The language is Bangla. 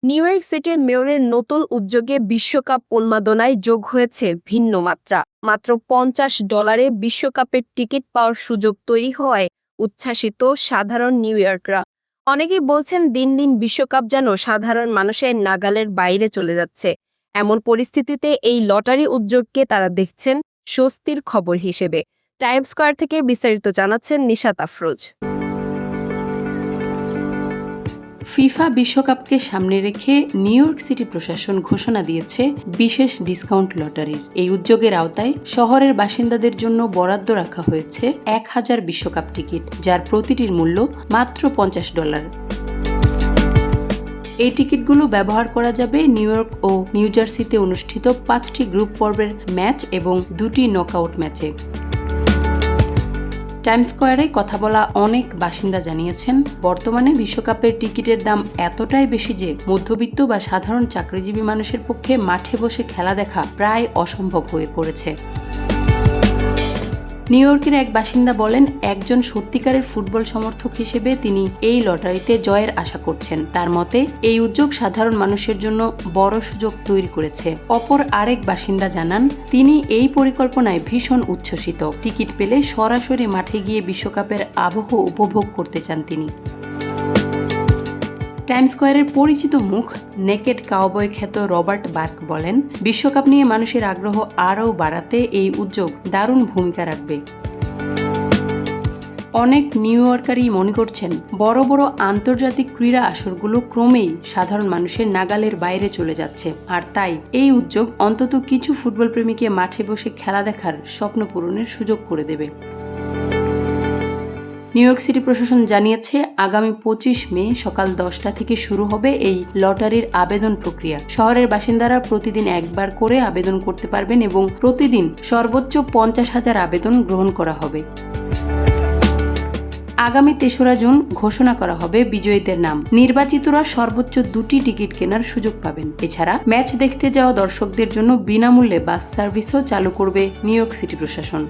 নিউ ইয়র্ক সিটির মেয়রের নতুন উদ্যোগে বিশ্বকাপ উন্মাদনায় যোগ হয়েছে ভিন্ন মাত্রা। মাত্র $50 বিশ্বকাপের টিকিট পাওয়ার সুযোগ তৈরি হওয়ায় উচ্ছ্বাসিত সাধারণ নিউ ইয়র্করা। অনেকেই বলছেন দিন দিন বিশ্বকাপ যেন সাধারণ মানুষের নাগালের বাইরে চলে যাচ্ছে। এমন পরিস্থিতিতে এই লটারি উদ্যোগকে তারা দেখছেন স্বস্তির খবর হিসেবে। টাইমস স্কয়ার থেকে বিস্তারিত জানাচ্ছেন নিশাত আফরোজ। ফিফা বিশ্বকাপকে সামনে রেখে নিউ ইয়র্ক সিটি প্রশাসন ঘোষণা দিয়েছে বিশেষ ডিসকাউন্ট লটারির। এই উদ্যোগের আওতায় শহরের বাসিন্দাদের জন্য বরাদ্দ রাখা হয়েছে 1000 বিশ্বকাপ টিকিট, যার প্রতিটির মূল্য মাত্র $50। এই টিকিটগুলো ব্যবহার করা যাবে নিউ ইয়র্ক ও নিউ জার্সিতে অনুষ্ঠিত 5টি গ্রুপ পর্বের ম্যাচ এবং 2টি নকআউট ম্যাচে। টাইমস স্কয়ারে কথা বলা অনেক বাসিন্দা জানিয়েছেন, বর্তমানে বিশ্বকাপের টিকিটের দাম এতটাই বেশি যে মধ্যবিত্ত বা সাধারণ চাকরিজীবী মানুষের পক্ষে মাঠে বসে খেলা দেখা প্রায় অসম্ভব হয়ে পড়েছে। নিউ ইয়র্কের এক বাসিন্দা বলেন, একজন সত্যিকারের ফুটবল সমর্থক হিসেবে তিনি এই লটারিতে জয়ের আশা করছেন। তার মতে এই উদ্যোগ সাধারণ মানুষের জন্য বড় সুযোগ তৈরি করেছে। অপর আরেক বাসিন্দা জানান, তিনি এই পরিকল্পনায় ভীষণ উচ্ছ্বসিত। টিকিট পেলে সরাসরি মাঠে গিয়ে বিশ্বকাপের আবহ উপভোগ করতে চান তিনি। টাইমস স্কয়ারের পরিচিত মুখ নেকেড কাউবয় খ্যাত রবার্ট বার্ক বলেন, বিশ্বকাপ নিয়ে মানুষের আগ্রহ আরও বাড়াতে এই উদ্যোগ দারুণ ভূমিকা রাখবে। অনেক নিউ ইয়র্কারই মনে করছেন, বড় বড় আন্তর্জাতিক ক্রীড়া আসরগুলো ক্রমেই সাধারণ মানুষের নাগালের বাইরে চলে যাচ্ছে, আর তাই এই উদ্যোগ অন্তত কিছু ফুটবল প্রেমীকে মাঠে বসে খেলা দেখার স্বপ্ন পূরণের সুযোগ করে দেবে। নিউ ইয়র্ক সিটি প্রশাসন জানিয়েছে, আগামী 25 মে সকাল 10টা থেকে শুরু হবে এই লটারির আবেদন প্রক্রিয়া। শহরের বাসিন্দারা প্রতিদিন একবার করে আবেদন করতে পারবেন এবং প্রতিদিন সর্বোচ্চ 50,000 আবেদন গ্রহণ করা হবে। আগামী 3রা জুন ঘোষণা করা হবে বিজয়ীদের নাম। নির্বাচিতরা সর্বোচ্চ 2টি টিকিট কেনার সুযোগ পাবেন। এছাড়া ম্যাচ দেখতে যাওয়া দর্শকদের জন্য বিনামূল্যে বাস সার্ভিসও চালু করবে নিউ ইয়র্ক সিটি প্রশাসন।